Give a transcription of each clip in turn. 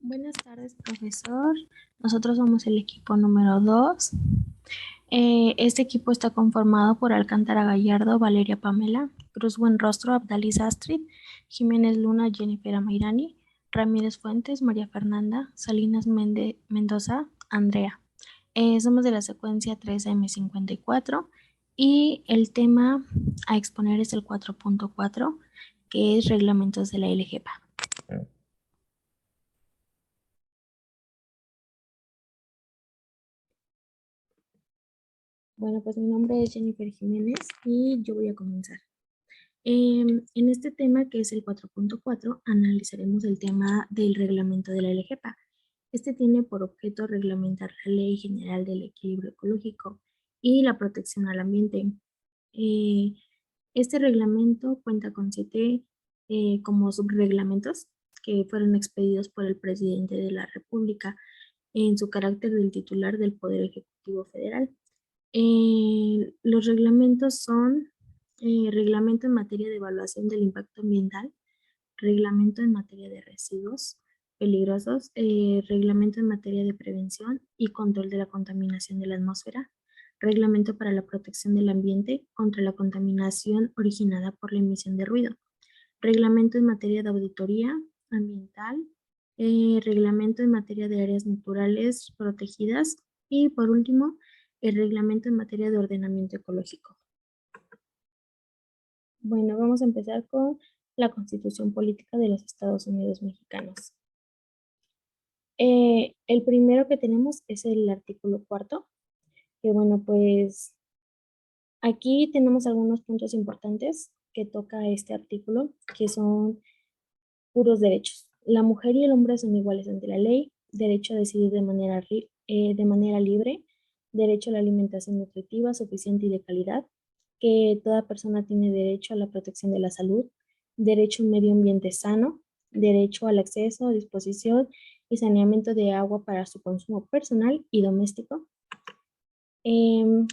Buenas tardes, profesor. Nosotros somos el equipo número 2. Este equipo está conformado por Alcántara Gallardo, Valeria Pamela, Cruz Buenrostro, Abdalis Astrid, Jiménez Luna, Jennifer Amairani, Ramírez Fuentes, María Fernanda, Salinas Mendoza, Andrea. Somos de la secuencia 3M54 y el tema a exponer es el 4.4, que es reglamentos de la LGPA. Bueno, pues mi nombre es Jennifer Jiménez y yo voy a comenzar. En este tema, que es el 4.4, analizaremos el tema del reglamento de la LGPA. Este tiene por objeto reglamentar la Ley General del Equilibrio Ecológico y la protección al ambiente. Eh, este reglamento cuenta con 7 como subreglamentos que fueron expedidos por el presidente de la República en su carácter del titular del Poder Ejecutivo Federal. Los reglamentos son reglamento en materia de evaluación del impacto ambiental, reglamento en materia de residuos peligrosos, reglamento en materia de prevención y control de la contaminación de la atmósfera, reglamento para la protección del ambiente contra la contaminación originada por la emisión de ruido, reglamento en materia de auditoría ambiental, reglamento en materia de áreas naturales protegidas y por último, el reglamento en materia de ordenamiento ecológico. Bueno, vamos a empezar con la Constitución Política de los Estados Unidos Mexicanos. El primero que tenemos es el artículo cuarto, que bueno, pues aquí tenemos algunos puntos importantes que toca este artículo, que son puros derechos. La mujer y el hombre son iguales ante la ley, derecho a decidir de manera libre, derecho a la alimentación nutritiva, suficiente y de calidad, que toda persona tiene derecho a la protección de la salud, derecho a un medio ambiente sano, derecho al acceso, disposición y saneamiento de agua para su consumo personal y doméstico. Em,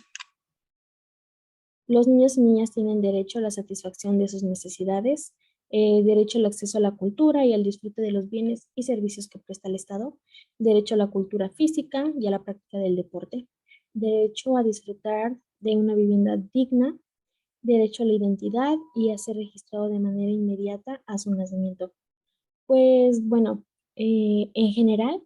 los niños y niñas tienen derecho a la satisfacción de sus necesidades, derecho al acceso a la cultura y al disfrute de los bienes y servicios que presta el Estado, derecho a la cultura física y a la práctica del deporte, derecho a disfrutar de una vivienda digna, derecho a la identidad y a ser registrado de manera inmediata a su nacimiento. Pues bueno, en general,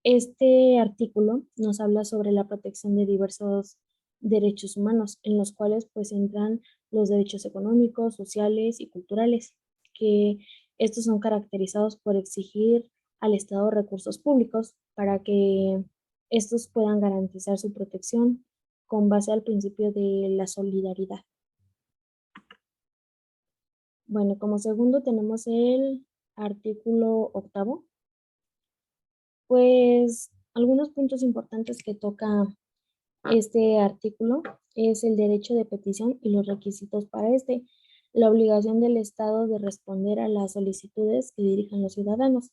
este artículo nos habla sobre la protección de diversos derechos humanos, en los cuales pues entran los derechos económicos, sociales y culturales, que estos son caracterizados por exigir al Estado recursos públicos para que estos puedan garantizar su protección con base al principio de la solidaridad. Bueno, como segundo tenemos el artículo octavo. Pues algunos puntos importantes que toca este artículo es el derecho de petición y los requisitos para este, la obligación del Estado de responder a las solicitudes que dirijan los ciudadanos.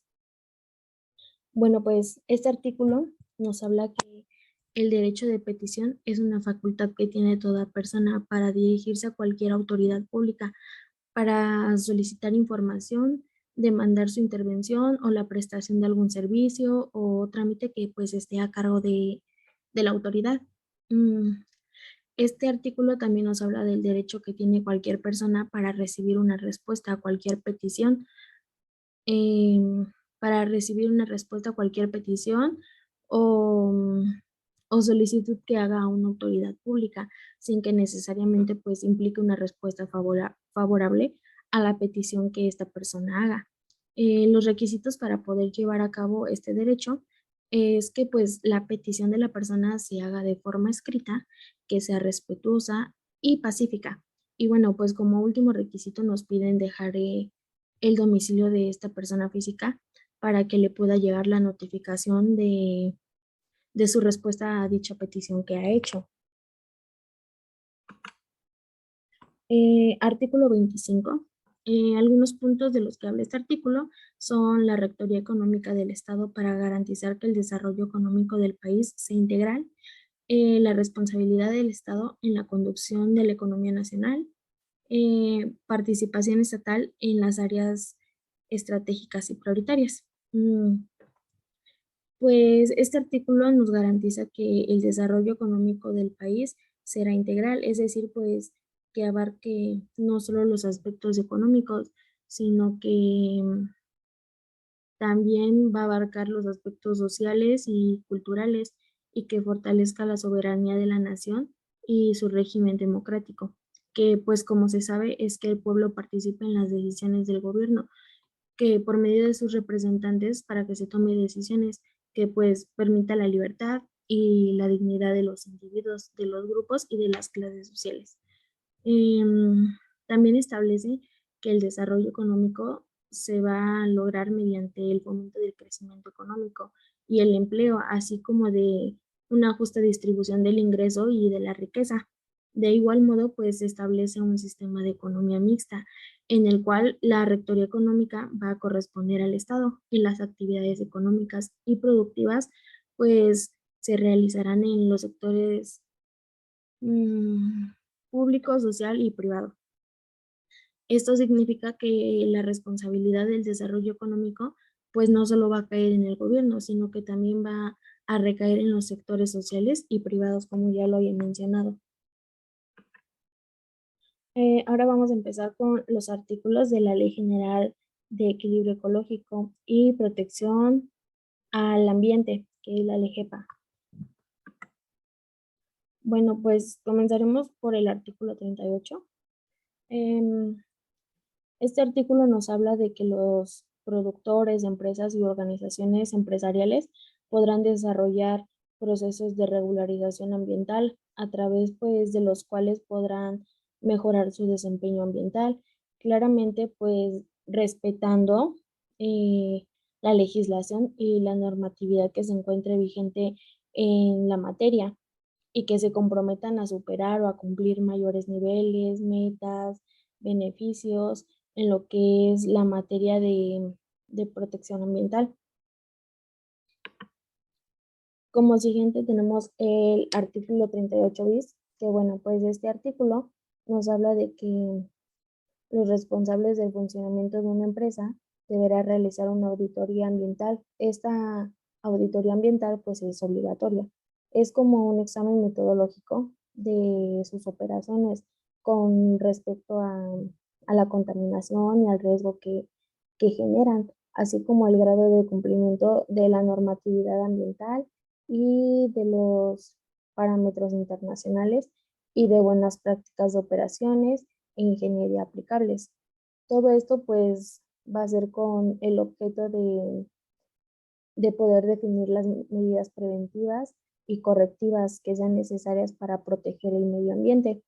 Bueno, pues este artículo nos habla que el derecho de petición es una facultad que tiene toda persona para dirigirse a cualquier autoridad pública para solicitar información, demandar su intervención o la prestación de algún servicio o trámite que pues esté a cargo de la autoridad. Mm, Este artículo también nos habla del derecho que tiene cualquier persona para recibir una respuesta a cualquier petición, em, para recibir una respuesta a cualquier petición o, o solicitud que haga a una autoridad pública, sin que necesariamente pues implique una respuesta favorable a la petición que esta persona haga. Los requisitos para poder llevar a cabo este derecho es que pues la petición de la persona se haga de forma escrita, que sea respetuosa y pacífica. Y bueno, pues como último requisito nos piden dejar el domicilio de esta persona física para que le pueda llegar la notificación de su respuesta a dicha petición que ha hecho. Artículo 25. Algunos puntos de los que habla este artículo son la Rectoría Económica del Estado para garantizar que el desarrollo económico del país sea integral, la responsabilidad del Estado en la conducción de la economía nacional, participación estatal en las áreas estratégicas y prioritarias. Pues este artículo nos garantiza que el desarrollo económico del país será integral, es decir, pues que abarque no solo los aspectos económicos, sino que también va a abarcar los aspectos sociales y culturales y que fortalezca la soberanía de la nación y su régimen democrático, que pues como se sabe es que el pueblo participe en las decisiones del gobierno, que por medio de sus representantes para que se tome decisiones que pues permita la libertad y la dignidad de los individuos, de los grupos y de las clases sociales. También establece que el desarrollo económico se va a lograr mediante el fomento del crecimiento económico y el empleo, así como de una justa distribución del ingreso y de la riqueza. De igual modo, pues se establece un sistema de economía mixta en el cual la rectoría económica va a corresponder al Estado y las actividades económicas y productivas pues se realizarán en los sectores mm, público, social y privado. Esto significa que la responsabilidad del desarrollo económico pues no solo va a caer en el gobierno, sino que también va a recaer en los sectores sociales y privados, como ya lo había mencionado. Ahora vamos a empezar con los artículos de la Ley General de Equilibrio Ecológico y Protección al Ambiente, que es la Ley GEPA. Bueno, pues comenzaremos por el artículo 38. Em, Este artículo nos habla de que los productores, empresas y organizaciones empresariales podrán desarrollar procesos de regularización ambiental a través, pues, de los cuales podrán mejorar su desempeño ambiental, claramente, pues, respetando eh, la legislación y la normatividad que se encuentre vigente en la materia y que se comprometan a superar o a cumplir mayores niveles, metas, beneficios en lo que es la materia de protección ambiental. Como siguiente tenemos el artículo 38 bis, que bueno, pues este artículo nos habla de que los responsables del funcionamiento de una empresa deberá realizar una auditoría ambiental. Esta auditoría ambiental pues es obligatoria. Es como un examen metodológico de sus operaciones con respecto a la contaminación y al riesgo que generan, así como el grado de cumplimiento de la normatividad ambiental y de los parámetros internacionales y de buenas prácticas de operaciones e ingeniería aplicables. Todo esto pues va a ser con el objeto de poder definir las medidas preventivas y correctivas que sean necesarias para proteger el medio ambiente.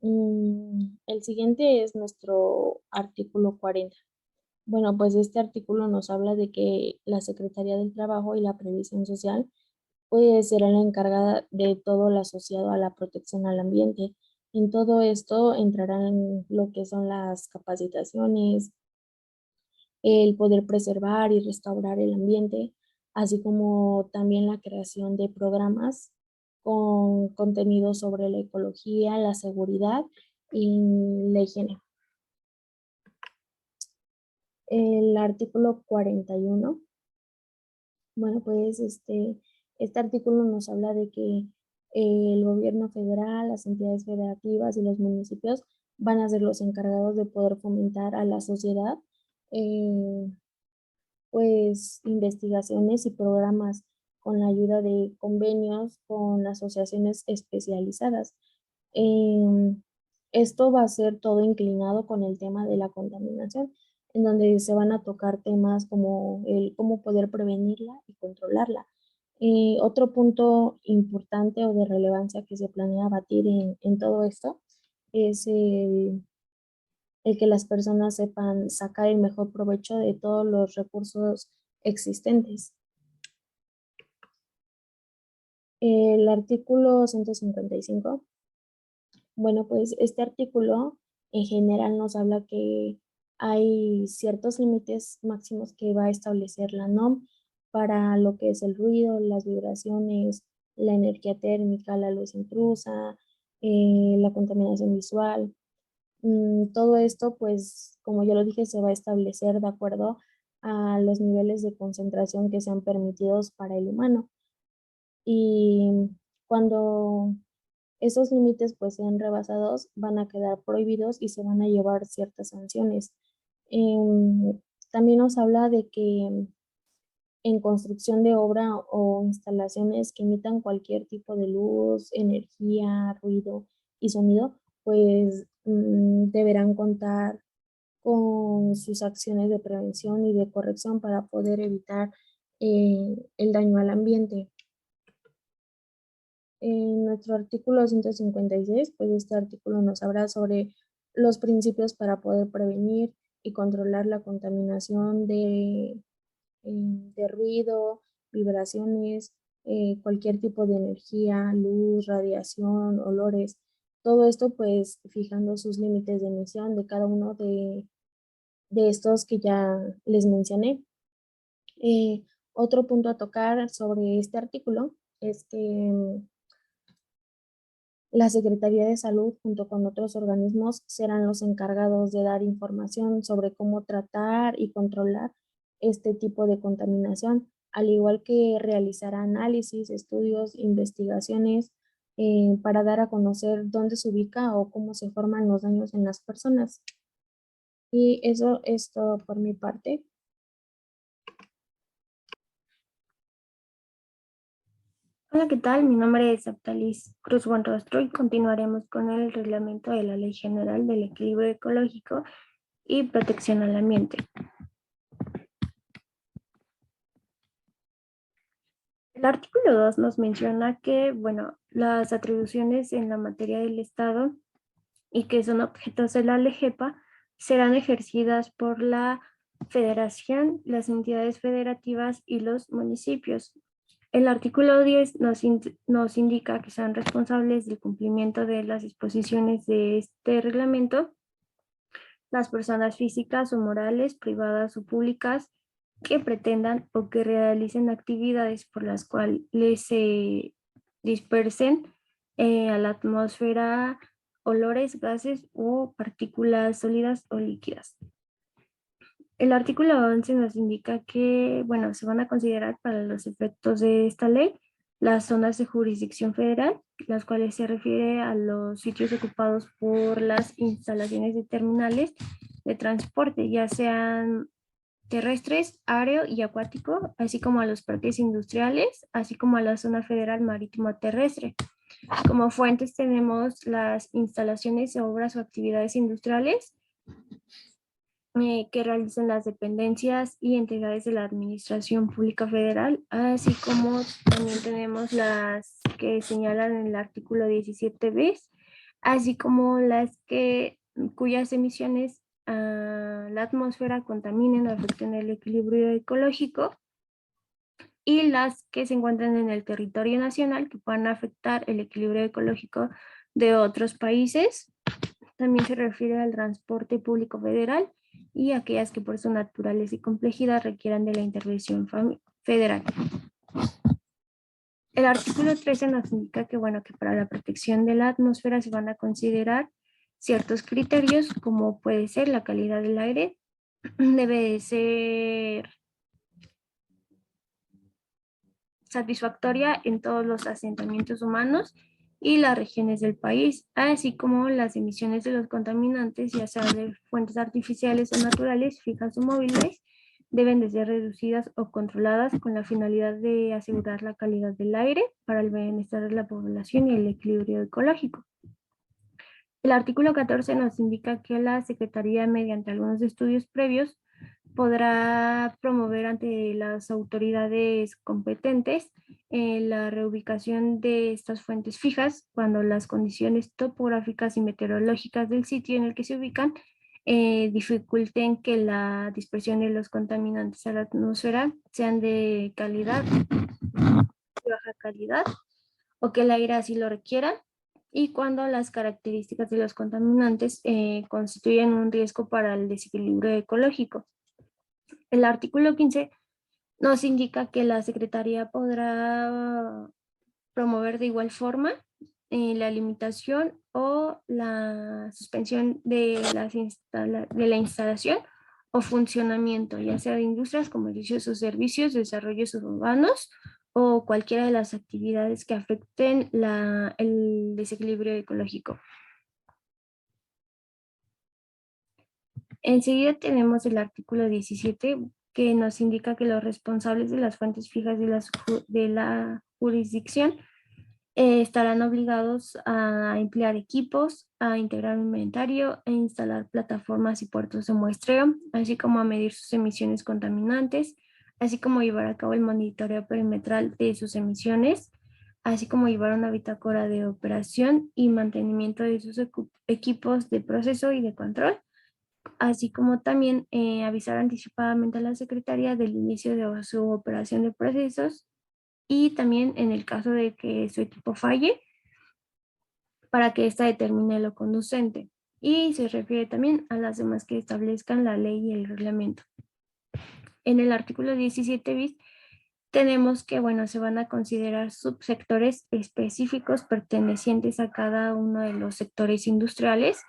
El siguiente es nuestro artículo 40. Bueno, pues este artículo nos habla de que la Secretaría del Trabajo y la Previsión Social pues será la encargada de todo lo asociado a la protección al ambiente. En todo esto entrarán lo que son las capacitaciones, el poder preservar y restaurar el ambiente, así como también la creación de programas con contenido sobre la ecología, la seguridad y la higiene. El artículo 41. Bueno, pues este artículo nos habla de que el gobierno federal, las entidades federativas y los municipios van a ser los encargados de poder fomentar a la sociedad, eh, pues, investigaciones y programas con la ayuda de convenios con asociaciones especializadas. Em, Esto va a ser todo inclinado con el tema de la contaminación, en donde se van a tocar temas como el cómo poder prevenirla y controlarla. Otro punto importante o de relevancia que se planea batir en todo esto es el que las personas sepan sacar el mejor provecho de todos los recursos existentes. El artículo 155. Bueno, pues este artículo en general nos habla que hay ciertos límites máximos que va a establecer la NOM para lo que es el ruido, las vibraciones, la energía térmica, la luz intrusa, la contaminación visual. Todo esto, pues, como yo lo dije, se va a establecer de acuerdo a los niveles de concentración que sean permitidos para el humano. Y cuando esos límites pues sean rebasados, van a quedar prohibidos y se van a llevar ciertas sanciones. También nos habla de que en construcción de obra o instalaciones que emitan cualquier tipo de luz, energía, ruido y sonido, pues deberán contar con sus acciones de prevención y de corrección para poder evitar el daño al ambiente. En nuestro artículo 156, pues este artículo nos habla sobre los principios para poder prevenir y controlar la contaminación de ruido, vibraciones, cualquier tipo de energía, luz, radiación, olores. Todo esto pues fijando sus límites de emisión de cada uno de estos que ya les mencioné. Eh, Otro punto a tocar sobre este artículo es que la Secretaría de Salud, junto con otros organismos, serán los encargados de dar información sobre cómo tratar y controlar este tipo de contaminación, al igual que realizar análisis, estudios, investigaciones para dar a conocer dónde se ubica o cómo se forman los daños en las personas. Y eso es todo por mi parte. Hola, ¿qué tal? Mi nombre es Aptalis Cruz Buenrostro y continuaremos con el reglamento de la Ley General del Equilibrio Ecológico y Protección al Ambiente. El artículo 2 nos menciona que, bueno, las atribuciones en la materia del Estado y que son objetos de la LEGEPA serán ejercidas por la Federación, las entidades federativas y los municipios. El artículo 10 nos indica que son responsables del cumplimiento de las disposiciones de este reglamento las personas físicas o morales, privadas o públicas, que pretendan o que realicen actividades por las cuales se dispersen a la atmósfera olores, gases o partículas sólidas o líquidas. El artículo 11 nos indica que, bueno, se van a considerar para los efectos de esta ley las zonas de jurisdicción federal, las cuales se refiere a los sitios ocupados por las instalaciones de terminales de transporte, ya sean terrestres, aéreo y acuático, así como a los parques industriales, así como a la zona federal marítimo terrestre. Como fuentes tenemos las instalaciones, obras o actividades industriales que realicen las dependencias y entidades de la Administración Pública Federal, así como también tenemos las que señalan en el artículo 17 bis, así como las cuyas emisiones a la atmósfera contaminen o afecten el equilibrio ecológico, y las que se encuentran en el territorio nacional que puedan afectar el equilibrio ecológico de otros países. También se refiere al transporte público federal y aquellas que por su naturaleza y complejidad requieran de la intervención federal. El artículo 13 nos indica que, bueno, que para la protección de la atmósfera se van a considerar ciertos criterios, como puede ser la calidad del aire, debe ser satisfactoria en todos los asentamientos humanos y las regiones del país, así como las emisiones de los contaminantes, ya sea de fuentes artificiales o naturales, fijas o móviles, deben de ser reducidas o controladas con la finalidad de asegurar la calidad del aire para el bienestar de la población y el equilibrio ecológico. El artículo 14 nos indica que la Secretaría, mediante algunos estudios previos, podrá promover ante las autoridades competentes la reubicación de estas fuentes fijas cuando las condiciones topográficas y meteorológicas del sitio en el que se ubican dificulten que la dispersión de los contaminantes a la atmósfera sean de calidad, de baja calidad, o que el aire así lo requiera, y cuando las características de los contaminantes constituyen un riesgo para el desequilibrio ecológico. El artículo 15 nos indica que la Secretaría podrá promover de igual forma la limitación o la suspensión de la instalación o funcionamiento, ya sea de industrias, comercios o servicios, desarrollos urbanos o cualquiera de las actividades que afecten el desequilibrio ecológico. Enseguida tenemos el artículo 17 que nos indica que los responsables de las fuentes fijas de la jurisdicción estarán obligados a emplear equipos, a integrar un inventario, a instalar plataformas y puertos de muestreo, así como a medir sus emisiones contaminantes, así como llevar a cabo el monitoreo perimetral de sus emisiones, así como llevar una bitácora de operación y mantenimiento de sus equipos de proceso y de control, así como también avisar anticipadamente a la Secretaría del inicio de su operación de procesos y también en el caso de que su equipo falle, para que ésta determine lo conducente. Y se refiere también a las demás que establezcan la ley y el reglamento. En el artículo 17 bis tenemos que, bueno, se van a considerar subsectores específicos pertenecientes a cada uno de los sectores industriales,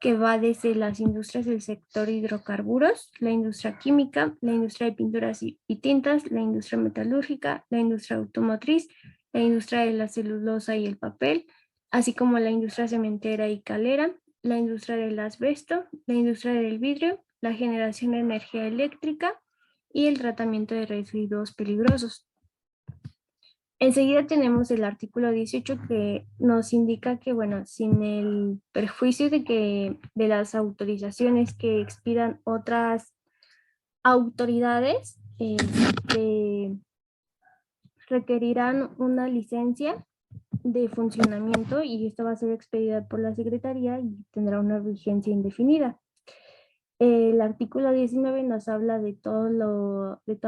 que va desde las industrias del sector hidrocarburos, la industria química, la industria de pinturas y tintas, la industria metalúrgica, la industria automotriz, la industria de la celulosa y el papel, así como la industria cementera y calera, la industria del asbesto, la industria del vidrio, la generación de energía eléctrica y el tratamiento de residuos peligrosos. Enseguida tenemos el artículo 18 que nos indica que, bueno, sin el perjuicio de las autorizaciones que expidan otras autoridades, requerirán una licencia de funcionamiento y esto va a ser expedida por la Secretaría y tendrá una vigencia indefinida. El artículo 19 nos habla de toda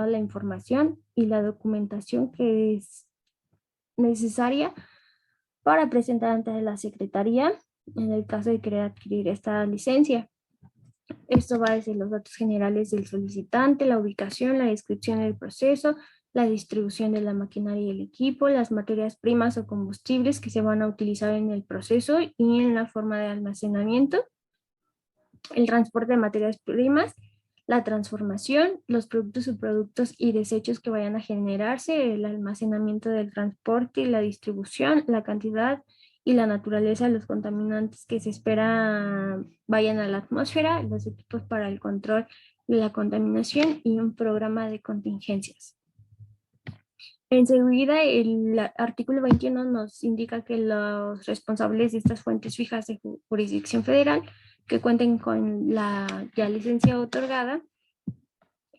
la información y la documentación que es necesaria para presentar ante la Secretaría en el caso de querer adquirir esta licencia. Esto va desde los datos generales del solicitante, la ubicación, la descripción del proceso, la distribución de la maquinaria y el equipo, las materias primas o combustibles que se van a utilizar en el proceso y en la forma de almacenamiento, el transporte de materias primas, la transformación, los productos, subproductos y desechos que vayan a generarse, el almacenamiento del transporte y la distribución, la cantidad y la naturaleza de los contaminantes que se espera vayan a la atmósfera, los equipos para el control de la contaminación y un programa de contingencias. Enseguida, el artículo 21 nos indica que los responsables de estas fuentes fijas de jurisdicción federal que cuenten con la ya licencia otorgada,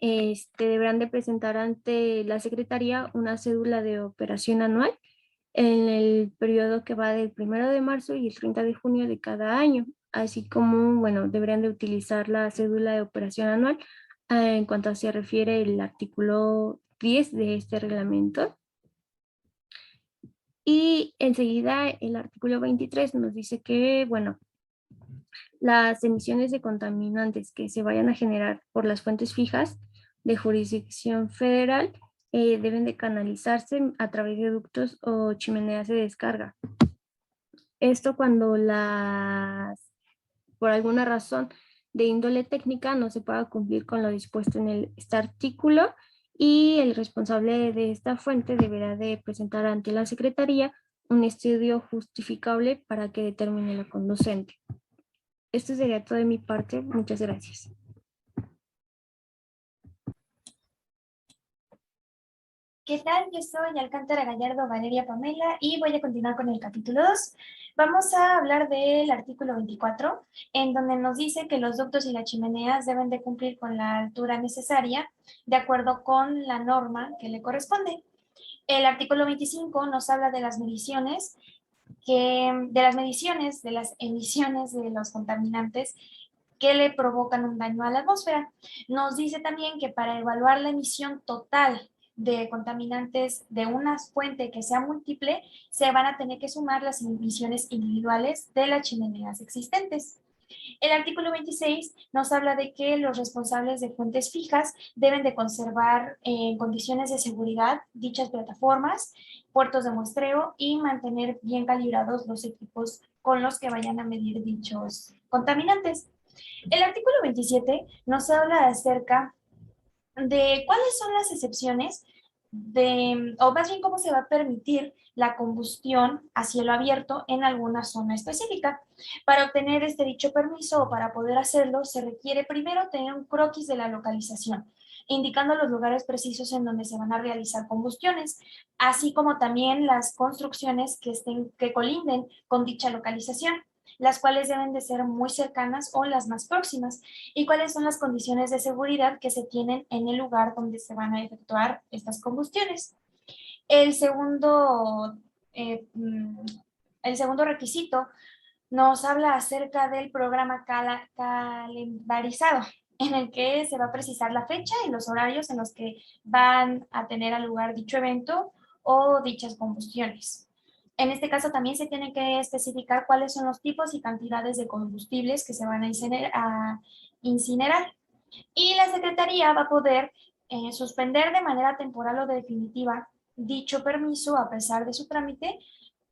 deberán de presentar ante la Secretaría una cédula de operación anual en el periodo que va del 1 de marzo y el 30 de junio de cada año, así como, bueno, deberán de utilizar la cédula de operación anual en cuanto se refiere el artículo 10 de este reglamento. Y enseguida el artículo 23 nos dice que, bueno, las emisiones de contaminantes que se vayan a generar por las fuentes fijas de jurisdicción federal deben de canalizarse a través de ductos o chimeneas de descarga. Esto cuando por alguna razón de índole técnica no se pueda cumplir con lo dispuesto en este artículo y el responsable de esta fuente deberá de presentar ante la Secretaría un estudio justificable para que determine lo conducente. Esto sería todo de mi parte. Muchas gracias. ¿Qué tal? Yo soy Alcántara Gallardo Valeria Pamela y voy a continuar con el capítulo 2. Vamos a hablar del artículo 24, en donde nos dice que los ductos y las chimeneas deben de cumplir con la altura necesaria de acuerdo con la norma que le corresponde. El artículo 25 nos habla de las mediciones, de las emisiones de los contaminantes que le provocan un daño a la atmósfera. Nos dice también que para evaluar la emisión total de contaminantes de una fuente que sea múltiple, se van a tener que sumar las emisiones individuales de las chimeneas existentes. El artículo 26 nos habla de que los responsables de fuentes fijas deben de conservar en condiciones de seguridad dichas plataformas, puertos de muestreo y mantener bien calibrados los equipos con los que vayan a medir dichos contaminantes. El artículo 27 nos habla acerca de cuáles son las excepciones o más bien cómo se va a permitir la combustión a cielo abierto en alguna zona específica. Para obtener este dicho permiso o para poder hacerlo, se requiere primero tener un croquis de la localización, indicando los lugares precisos en donde se van a realizar combustiones, así como también las construcciones que colinden con dicha localización, las cuales deben de ser muy cercanas o las más próximas, y cuáles son las condiciones de seguridad que se tienen en el lugar donde se van a efectuar estas combustiones. El segundo, eh, mm, el segundo requisito nos habla acerca del programa calendarizado, en el que se va a precisar la fecha y los horarios en los que van a tener lugar dicho evento o dichas combustiones. En este caso también se tiene que especificar cuáles son los tipos y cantidades de combustibles que se van a incinerar. Y la Secretaría va a poder suspender de manera temporal o definitiva dicho permiso a pesar de su trámite,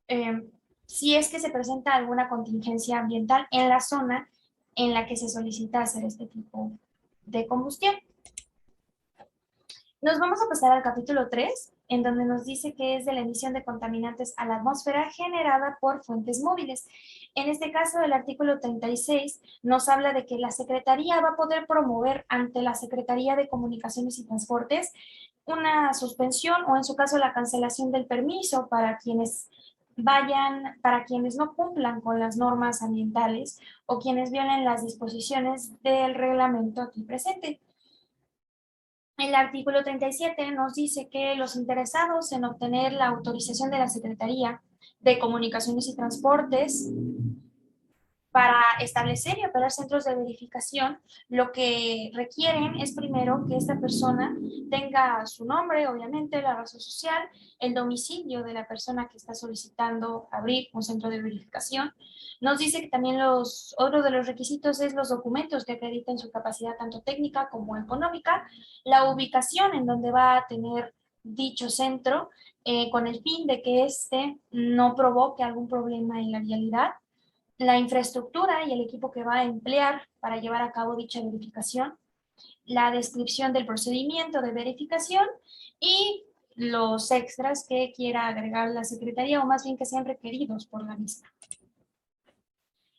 eh, si es que se presenta alguna contingencia ambiental en la zona en la que se solicita hacer este tipo de combustión. Nos vamos a pasar al capítulo 3, en donde nos dice que es de la emisión de contaminantes a la atmósfera generada por fuentes móviles. En este caso, el artículo 36 nos habla de que la Secretaría va a poder promover ante la Secretaría de Comunicaciones y Transportes una suspensión o en su caso la cancelación del permiso para quienes no cumplan con las normas ambientales o quienes violen las disposiciones del reglamento aquí presente. El artículo 37 nos dice que los interesados en obtener la autorización de la Secretaría de Comunicaciones y Transportes para establecer y operar centros de verificación, lo que requieren es primero que esta persona tenga su nombre, obviamente, la razón social, el domicilio de la persona que está solicitando abrir un centro de verificación. Nos dice que también otro de los requisitos es los documentos que acrediten su capacidad tanto técnica como económica, la ubicación en donde va a tener dicho centro, con el fin de que éste no provoque algún problema en la vialidad, la infraestructura y el equipo que va a emplear para llevar a cabo dicha verificación, la descripción del procedimiento de verificación y los extras que quiera agregar la Secretaría o más bien que sean requeridos por la misma.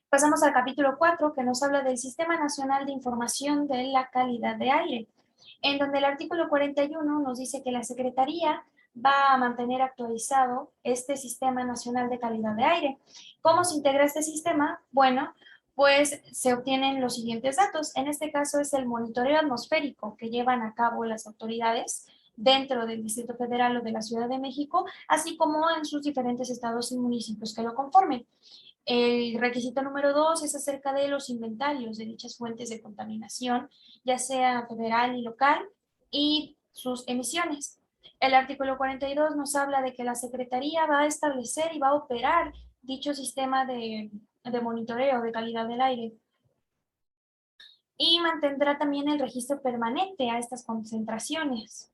Pasamos al capítulo 4, que nos habla del Sistema Nacional de Información de la Calidad de Aire, en donde el artículo 41 nos dice que la Secretaría va a mantener actualizado este Sistema Nacional de Calidad de Aire. ¿Cómo se integra este sistema? Bueno, pues se obtienen los siguientes datos. En este caso es el monitoreo atmosférico que llevan a cabo las autoridades dentro del Distrito Federal o de la Ciudad de México, así como en sus diferentes estados y municipios que lo conformen. El requisito número 2 es acerca de los inventarios de dichas fuentes de contaminación, ya sea federal y local, y sus emisiones. El artículo 42 nos habla de que la Secretaría va a establecer y va a operar dicho sistema de monitoreo de calidad del aire y mantendrá también el registro permanente a estas concentraciones.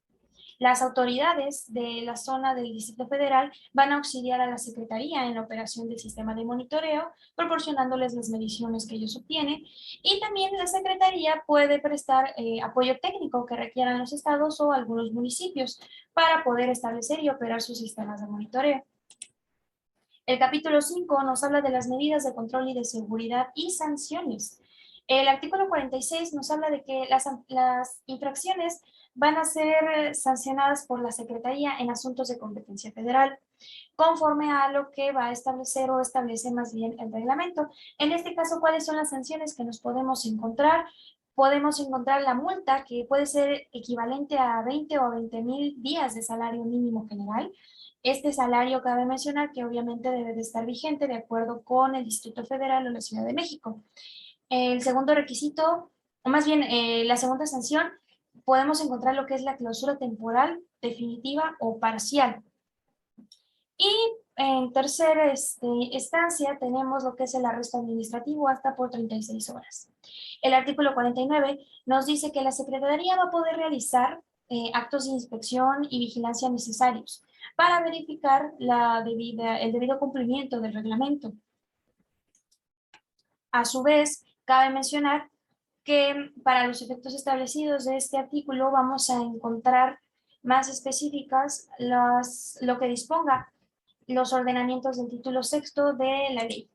Las autoridades de la zona del Distrito Federal van a auxiliar a la Secretaría en la operación del sistema de monitoreo, proporcionándoles las mediciones que ellos obtienen, y también la Secretaría puede prestar apoyo técnico que requieran los estados o algunos municipios para poder establecer y operar sus sistemas de monitoreo. El capítulo 5 nos habla de las medidas de control y de seguridad y sanciones. El artículo 46 nos habla de que las infracciones van a ser sancionadas por la Secretaría en asuntos de competencia federal, conforme a lo que va a establecer o establece más bien el reglamento. En este caso, ¿cuáles son las sanciones que nos podemos encontrar? Podemos encontrar la multa, que puede ser equivalente a 20 o 20,000 días de salario mínimo general. Este salario cabe mencionar que obviamente debe de estar vigente de acuerdo con el Distrito Federal o la Ciudad de México. El segundo requisito, o más bien la segunda sanción, podemos encontrar lo que es la clausura temporal, definitiva o parcial. Y en tercera estancia tenemos lo que es el arresto administrativo hasta por 36 horas. El artículo 49 nos dice que la Secretaría va a poder realizar actos de inspección y vigilancia necesarios para verificar el debido cumplimiento del reglamento. A su vez, Cabe mencionar que para los efectos establecidos de este artículo vamos a encontrar más específicas lo que disponga los ordenamientos del título sexto de la ley.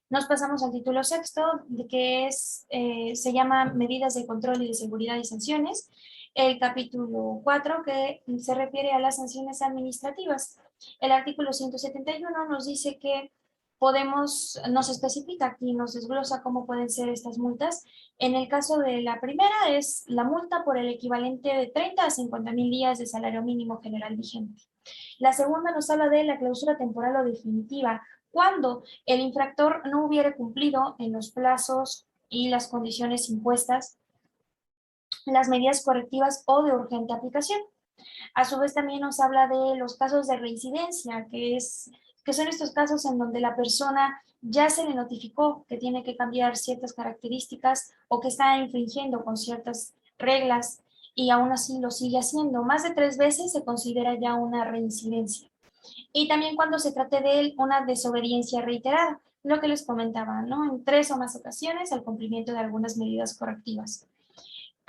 Nos pasamos al título sexto, que se llama Medidas de Control y de Seguridad y Sanciones. El capítulo 4, que se refiere a las sanciones administrativas. El artículo 171 nos dice que nos especifica aquí, nos desglosa cómo pueden ser estas multas. En el caso de la primera es la multa por el equivalente de 30 a 50,000 días de salario mínimo general vigente. La segunda nos habla de la clausura temporal o definitiva, cuando el infractor no hubiere cumplido en los plazos y las condiciones impuestas las medidas correctivas o de urgente aplicación. A su vez también nos habla de los casos de reincidencia, que son estos casos en donde la persona ya se le notificó que tiene que cambiar ciertas características o que está infringiendo con ciertas reglas y aún así lo sigue haciendo. Más de 3 veces se considera ya una reincidencia. Y también cuando se trate de una desobediencia reiterada, lo que les comentaba, ¿no? En 3 o más ocasiones al cumplimiento de algunas medidas correctivas.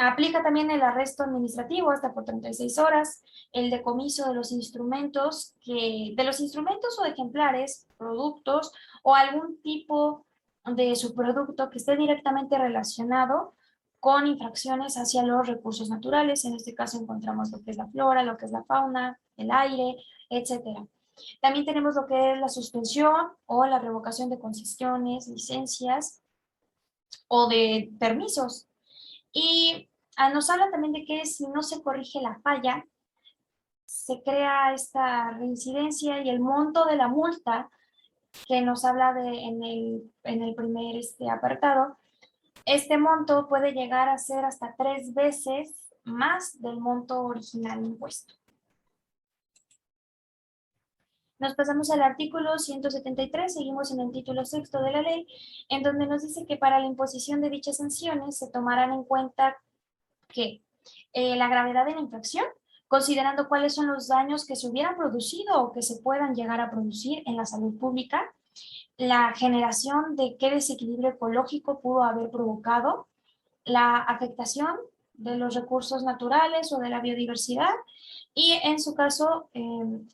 Aplica también el arresto administrativo hasta por 36 horas, el decomiso de los instrumentos, o ejemplares, productos o algún tipo de subproducto que esté directamente relacionado con infracciones hacia los recursos naturales. En este caso encontramos lo que es la flora, lo que es la fauna, el aire, etcétera. También tenemos lo que es la suspensión o la revocación de concesiones, licencias o de permisos. Y nos habla también de que si no se corrige la falla, se crea esta reincidencia y el monto de la multa que nos habla en el primer apartado, este monto puede llegar a ser hasta 3 veces más del monto original impuesto. Nos pasamos al artículo 173, seguimos en el título sexto de la ley, en donde nos dice que para la imposición de dichas sanciones se tomarán en cuenta que la gravedad de la infracción, considerando cuáles son los daños que se hubieran producido o que se puedan llegar a producir en la salud pública, la generación de qué desequilibrio ecológico pudo haber provocado, la afectación de los recursos naturales o de la biodiversidad y en su caso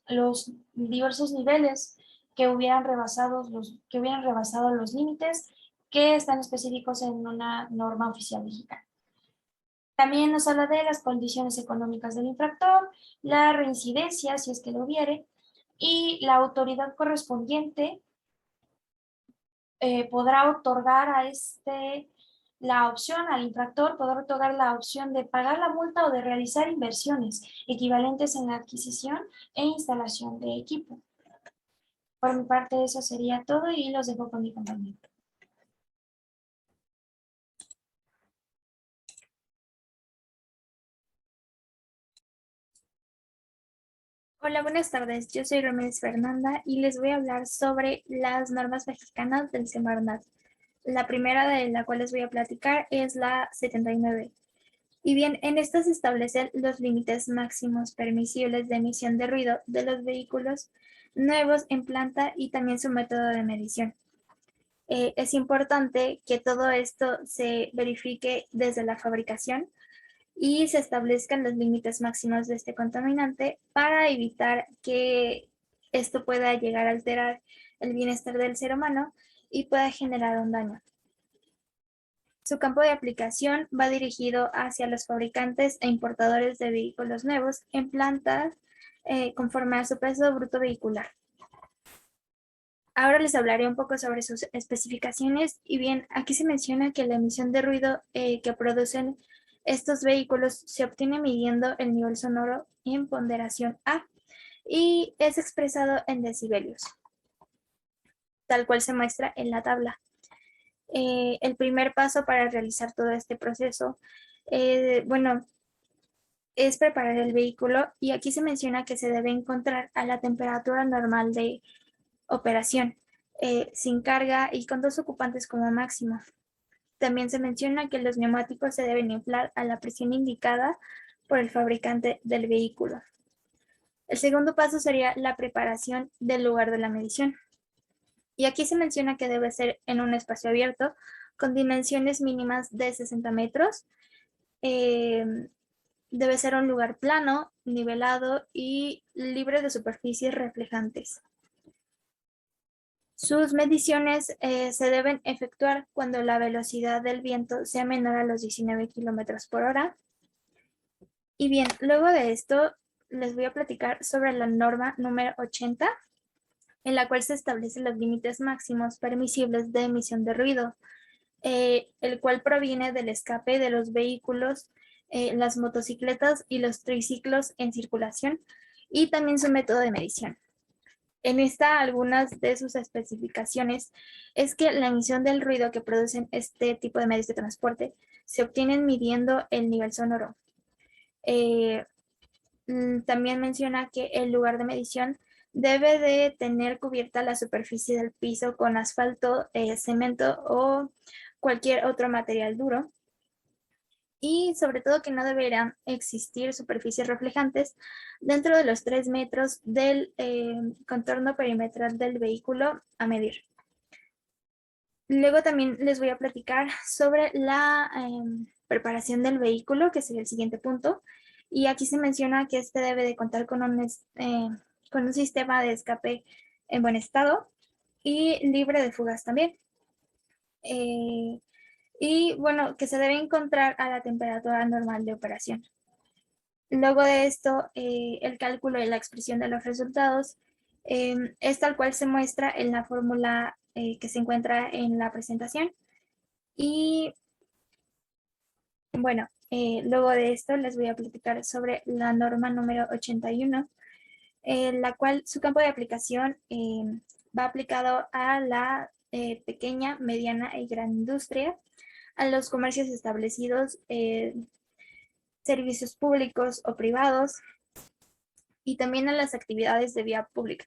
los diversos niveles que hubieran rebasado los límites que están específicos en una norma oficial mexicana. También nos habla de las condiciones económicas del infractor, la reincidencia, si es que lo hubiere, y la autoridad correspondiente podrá otorgar la opción al infractor, podrá otorgar la opción de pagar la multa o de realizar inversiones equivalentes en la adquisición e instalación de equipo. Por mi parte, eso sería todo y los dejo con mi compañero. Hola, buenas tardes. Yo soy Ramírez Fernanda y les voy a hablar sobre las normas mexicanas del Semarnat. La primera de la cual les voy a platicar es la 79. Y bien, en esta se establecen los límites máximos permisibles de emisión de ruido de los vehículos nuevos en planta y también su método de medición. Es importante que todo esto se verifique desde la fabricación y se establezcan los límites máximos de este contaminante para evitar que esto pueda llegar a alterar el bienestar del ser humano y pueda generar un daño. Su campo de aplicación va dirigido hacia los fabricantes e importadores de vehículos nuevos en plantas conforme a su peso bruto vehicular. Ahora les hablaré un poco sobre sus especificaciones y bien, aquí se menciona que la emisión de ruido que producen estos vehículos se obtiene midiendo el nivel sonoro en ponderación A y es expresado en decibelios, tal cual se muestra en la tabla. El primer paso para realizar todo este proceso, es preparar el vehículo y aquí se menciona que se debe encontrar a la temperatura normal de operación, sin carga y con 2 ocupantes como máximo. También se menciona que los neumáticos se deben inflar a la presión indicada por el fabricante del vehículo. El segundo paso sería la preparación del lugar de la medición. Y aquí se menciona que debe ser en un espacio abierto con dimensiones mínimas de 60 metros. Debe ser un lugar plano, nivelado y libre de superficies reflejantes. Sus mediciones se deben efectuar cuando la velocidad del viento sea menor a los 19 kilómetros por hora. Y bien, luego de esto les voy a platicar sobre la norma número 80, en la cual se establecen los límites máximos permisibles de emisión de ruido, el cual proviene del escape de los vehículos, las motocicletas y los triciclos en circulación, y también su método de medición. En esta, algunas de sus especificaciones es que la emisión del ruido que producen este tipo de medios de transporte se obtienen midiendo el nivel sonoro. También menciona que el lugar de medición debe de tener cubierta la superficie del piso con asfalto, cemento o cualquier otro material duro. Y sobre todo que no deberán existir superficies reflejantes dentro de los 3 metros del contorno perimetral del vehículo a medir. Luego también les voy a platicar sobre la preparación del vehículo, que sería el siguiente punto. Y aquí se menciona que este debe de contar con un sistema de escape en buen estado y libre de fugas también. Y bueno, que se debe encontrar a la temperatura normal de operación. Luego de esto, el cálculo y la expresión de los resultados es tal cual se muestra en la fórmula que se encuentra en la presentación. Y bueno, luego de esto les voy a platicar sobre la norma número 81, la cual su campo de aplicación va aplicado a la pequeña, mediana y gran industria, a los comercios establecidos, servicios públicos o privados, y también a las actividades de vía pública.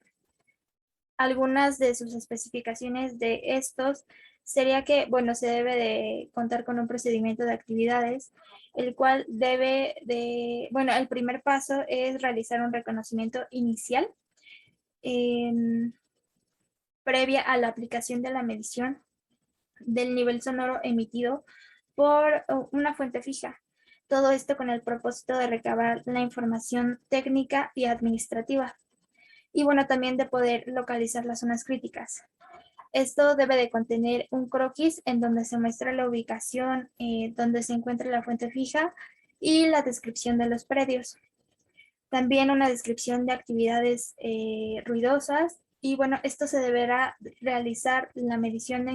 Algunas de sus especificaciones de estos sería que, bueno, se debe de contar con un procedimiento de actividades, el cual debe de, bueno, el primer paso es realizar un reconocimiento inicial previa a la aplicación de la medición del nivel sonoro emitido por una fuente fija. Todo esto con el propósito de recabar la información técnica y administrativa. Y bueno, también de poder localizar las zonas críticas. Esto debe de contener un croquis en donde se muestra la ubicación donde se encuentra la fuente fija y la descripción de los predios. También una descripción de actividades ruidosas. Y bueno, esto se deberá realizar la medición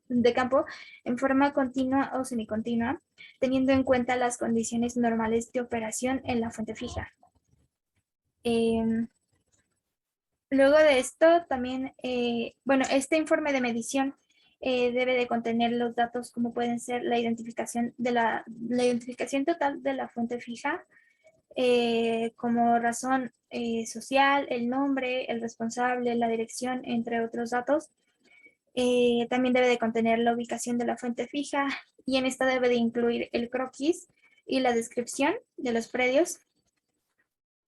de campo en forma continua o semicontinua, teniendo en cuenta las condiciones normales de operación en la fuente fija. Luego de esto, también, bueno, este informe de medición debe de contener los datos como pueden ser la identificación total de la fuente fija, como razón social, el nombre, el responsable, la dirección, entre otros datos. También debe de contener la ubicación de la fuente fija, y en esta debe de incluir el croquis y la descripción de los predios,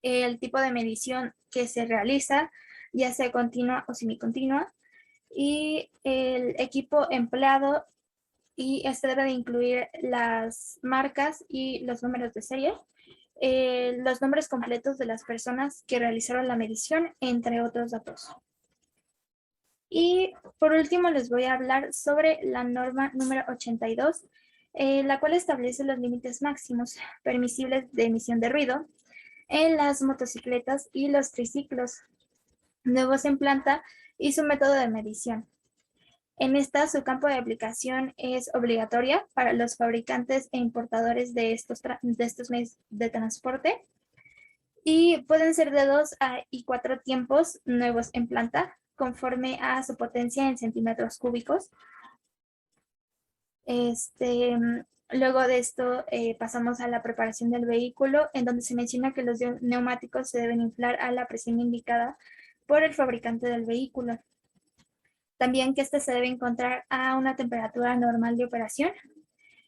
el tipo de medición que se realiza, ya sea continua o semicontinua, y el equipo empleado, y este debe de incluir las marcas y los números de serie, los nombres completos de las personas que realizaron la medición, entre otros datos. Y por último les voy a hablar sobre la norma número 82, la cual establece los límites máximos permisibles de emisión de ruido en las motocicletas y los triciclos nuevos en planta y su método de medición. En esta, su campo de aplicación es obligatoria para los fabricantes e importadores de estos medios de transporte, y pueden ser de 2 y 4 tiempos nuevos en planta, conforme a su potencia en centímetros cúbicos. Luego de esto pasamos a la preparación del vehículo, en donde se menciona que los neumáticos se deben inflar a la presión indicada por el fabricante del vehículo. También que este se debe encontrar a una temperatura normal de operación,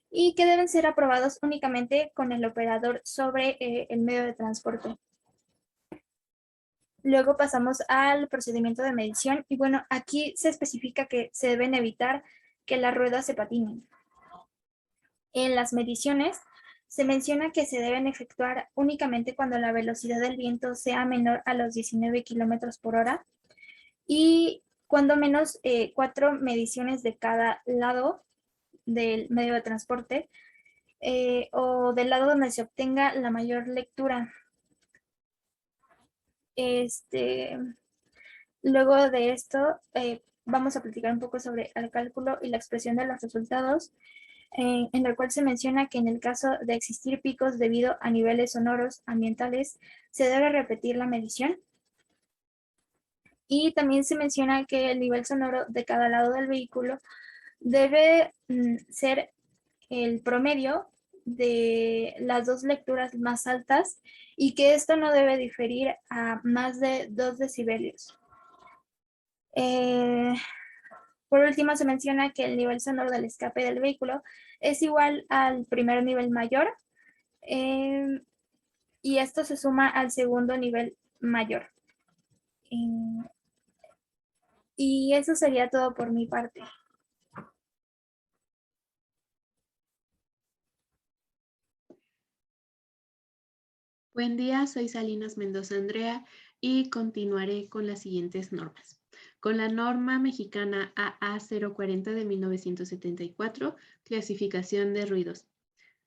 y que deben ser aprobados únicamente con el operador sobre el medio de transporte. Luego pasamos al procedimiento de medición, y bueno, aquí se especifica que se deben evitar que las ruedas se patinen. En las mediciones se menciona que se deben efectuar únicamente cuando la velocidad del viento sea menor a los 19 kilómetros por hora y cuando menos 4 mediciones de cada lado del medio de transporte o del lado donde se obtenga la mayor lectura. Luego de esto, vamos a platicar un poco sobre el cálculo y la expresión de los resultados, en el cual se menciona que en el caso de existir picos debido a niveles sonoros ambientales, se debe repetir la medición. Y también se menciona que el nivel sonoro de cada lado del vehículo debe ser el promedio de las dos lecturas más altas y que esto no debe diferir a más de 2 decibelios. Por último, se menciona que el nivel sonoro del escape del vehículo es igual al primer nivel mayor y esto se suma al segundo nivel mayor. Y eso sería todo por mi parte. Buen día, soy Salinas Mendoza Andrea y continuaré con las siguientes normas. Con la norma mexicana AA040 de 1974, clasificación de ruidos.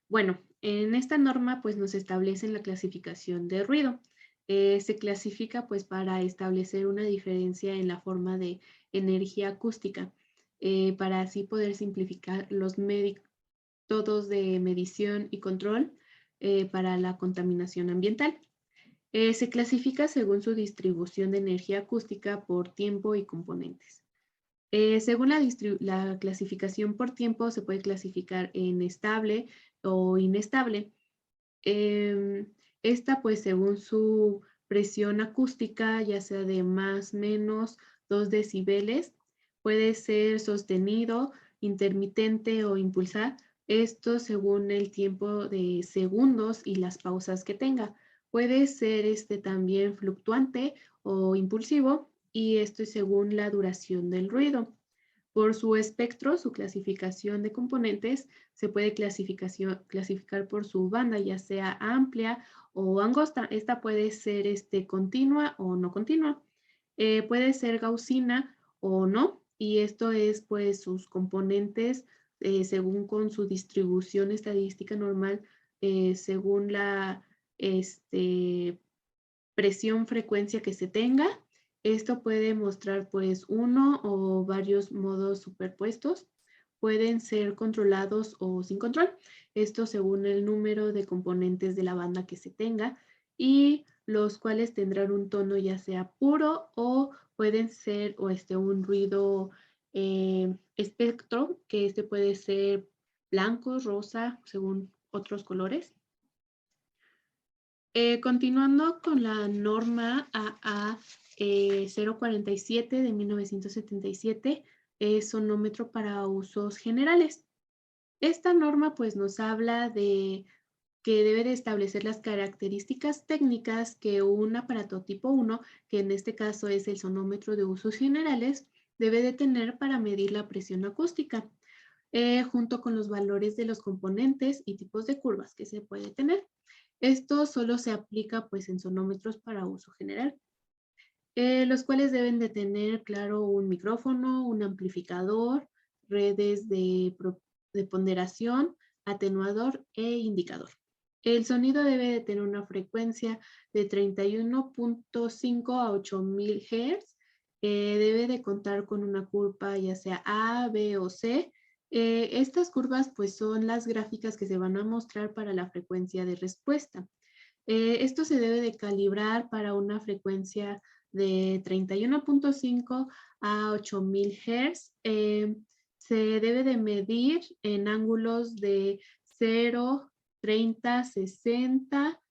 Bueno, en esta norma pues nos establecen la clasificación de ruido. Se clasifica pues para establecer una diferencia en la forma de energía acústica, para así poder simplificar los métodos de medición y control para la contaminación ambiental. Se clasifica según su distribución de energía acústica por tiempo y componentes. Según la clasificación por tiempo, se puede clasificar en estable o inestable. Esta, pues, según su presión acústica, ya sea de más o menos 2 decibeles, puede ser sostenido, intermitente o impulsar. Esto según el tiempo de segundos y las pausas que tenga. Puede ser también fluctuante o impulsivo y esto es según la duración del ruido. Por su espectro, su clasificación de componentes, se puede clasificar por su banda, ya sea amplia o angosta. Esta puede ser continua o no continua. Puede ser gaussina o no, y esto es pues sus componentes según con su distribución estadística normal, según la presión, frecuencia que se tenga. Esto puede mostrar pues uno o varios modos superpuestos. Pueden ser controlados o sin control. Esto según el número de componentes de la banda que se tenga y los cuales tendrán un tono ya sea puro o pueden ser un ruido espectro, que puede ser blanco, rosa, según otros colores. Continuando con la norma AA 047 de 1977, sonómetro para usos generales. Esta norma pues nos habla de que debe de establecer las características técnicas que un aparato tipo 1, que en este caso es el sonómetro de usos generales, debe de tener para medir la presión acústica, junto con los valores de los componentes y tipos de curvas que se puede tener. Esto solo se aplica pues en sonómetros para uso general, los cuales deben de tener, claro, un micrófono, un amplificador, redes de ponderación, atenuador e indicador. El sonido debe de tener una frecuencia de 31.5 a 8000 Hz. Debe de contar con una curva ya sea A, B o C. Estas curvas pues son las gráficas que se van a mostrar para la frecuencia de respuesta. Esto se debe de calibrar para una frecuencia de 31.5 a 8000 Hz. Se debe de medir en ángulos de 0, 30, 60,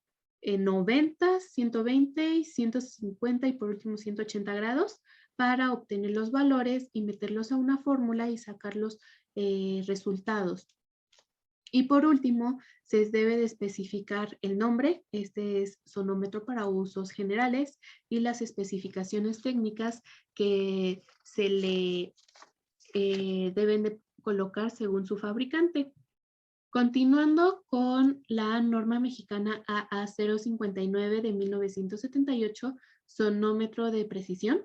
90, 120, 150 y por último 180 grados para obtener los valores y meterlos a una fórmula y sacar los resultados. Y por último, se debe de especificar el nombre, este es sonómetro para usos generales, y las especificaciones técnicas que se le deben de colocar según su fabricante. Continuando con la norma mexicana AA059 de 1978, sonómetro de precisión.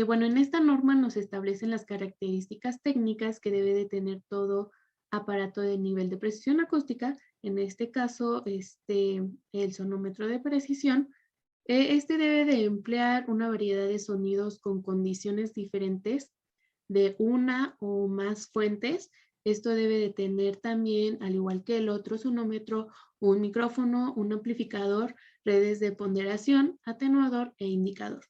Bueno, en esta norma nos establecen las características técnicas que debe de tener todo aparato de nivel de precisión acústica, en este caso el sonómetro de precisión. Este debe de emplear una variedad de sonidos con condiciones diferentes de una o más fuentes. Esto debe de tener también, al igual que el otro sonómetro, un micrófono, un amplificador, redes de ponderación, atenuador e indicador.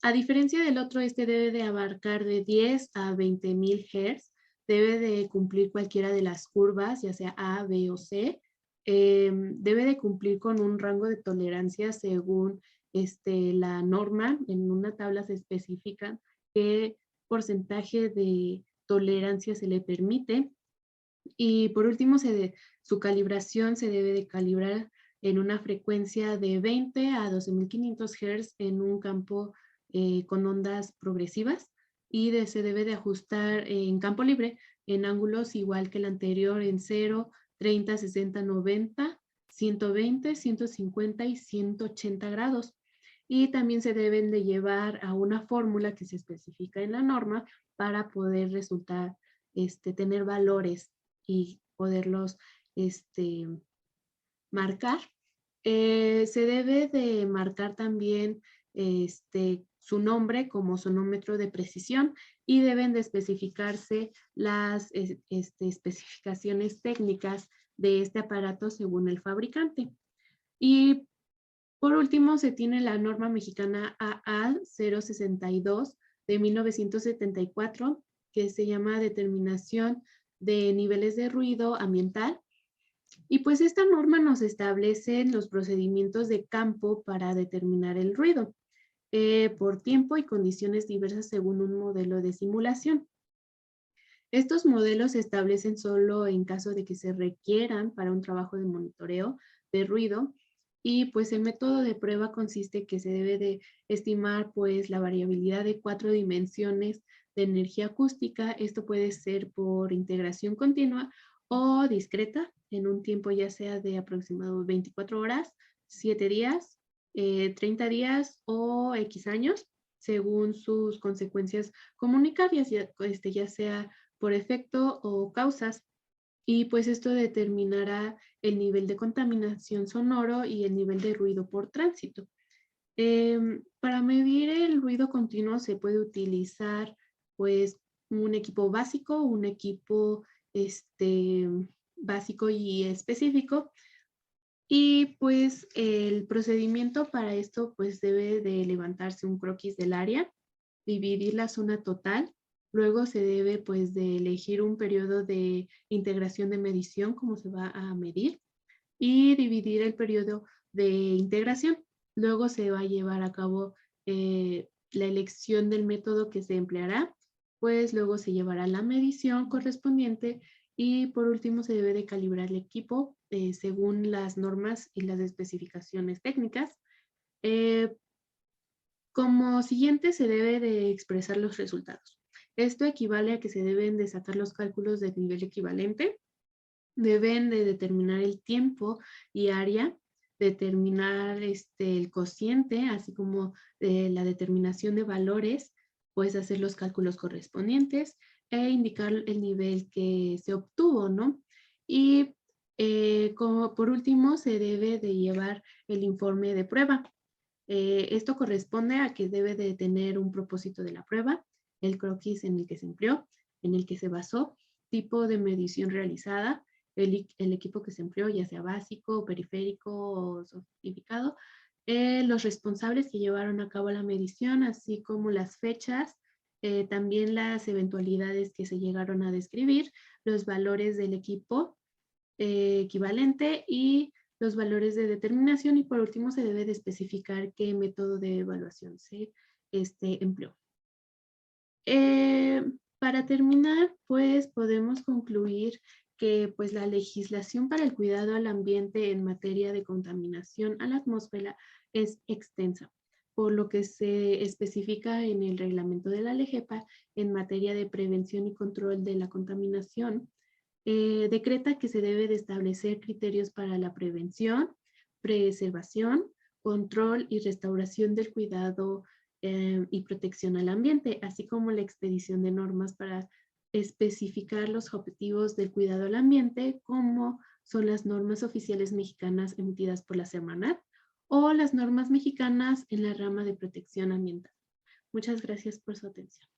A diferencia del otro, este debe de abarcar de 10 a 20,000 Hz, debe de cumplir cualquiera de las curvas, ya sea A, B o C, debe de cumplir con un rango de tolerancia según la norma. En una tabla se especifica qué porcentaje de tolerancia se le permite. Y por último, su calibración se debe de calibrar en una frecuencia de 20 a 12,500 Hz en un campo con ondas progresivas, y se debe de ajustar en campo libre en ángulos igual que el anterior, en 0, 30, 60, 90, 120, 150 y 180 grados. Y también se deben de llevar a una fórmula que se especifica en la norma para poder tener valores y poderlos marcar. Se debe de marcar también su nombre como sonómetro de precisión, y deben de especificarse las especificaciones técnicas de este aparato según el fabricante. Y por último, se tiene la norma mexicana AA062 de 1974, que se llama Determinación de Niveles de Ruido Ambiental. Y pues esta norma nos establece los procedimientos de campo para determinar el ruido por tiempo y condiciones diversas según un modelo de simulación. Estos modelos se establecen solo en caso de que se requieran para un trabajo de monitoreo de ruido, y pues el método de prueba consiste en que se debe de estimar pues la variabilidad de 4 dimensiones de energía acústica. Esto puede ser por integración continua o discreta en un tiempo ya sea de aproximadamente 24 horas, 7 días, 30 días o X años, según sus consecuencias comunitarias, ya sea por efecto o causas. Y pues esto determinará el nivel de contaminación sonoro y el nivel de ruido por tránsito. Para medir el ruido continuo se puede utilizar pues un equipo básico, un equipo básico y específico. Y pues el procedimiento para esto pues debe de levantarse un croquis del área, dividir la zona total. Luego se debe pues de elegir un periodo de integración de medición, como se va a medir, y dividir el periodo de integración. Luego se va a llevar a cabo la elección del método que se empleará, pues luego se llevará la medición correspondiente, y por último se debe de calibrar el equipo según las normas y las especificaciones técnicas. Como siguiente se debe de expresar los resultados. Esto equivale a que se deben de sacar los cálculos del nivel equivalente, deben de determinar el tiempo y área, determinar el cociente, así como la determinación de valores, pues hacer los cálculos correspondientes e indicar el nivel que se obtuvo, ¿no? Y como por último se debe de llevar el informe de prueba. Esto corresponde a que debe de tener un propósito de la prueba, el croquis en el que se empleó, en el que se basó, tipo de medición realizada, el equipo que se empleó, ya sea básico, periférico o sofisticado, los responsables que llevaron a cabo la medición, así como las fechas, también las eventualidades que se llegaron a describir, los valores del equipo equivalente y los valores de determinación, y por último se debe de especificar qué método de evaluación se empleó. Para terminar, pues podemos concluir que pues la legislación para el cuidado al ambiente en materia de contaminación a la atmósfera es extensa. por lo que se especifica en el reglamento de la LEGEPA en materia de prevención y control de la contaminación, decreta que se debe de establecer criterios para la prevención, preservación, control y restauración del cuidado y protección al ambiente, así como la expedición de normas para especificar los objetivos del cuidado al ambiente, como son las normas oficiales mexicanas emitidas por la Semarnat o las normas mexicanas en la rama de protección ambiental. Muchas gracias por su atención.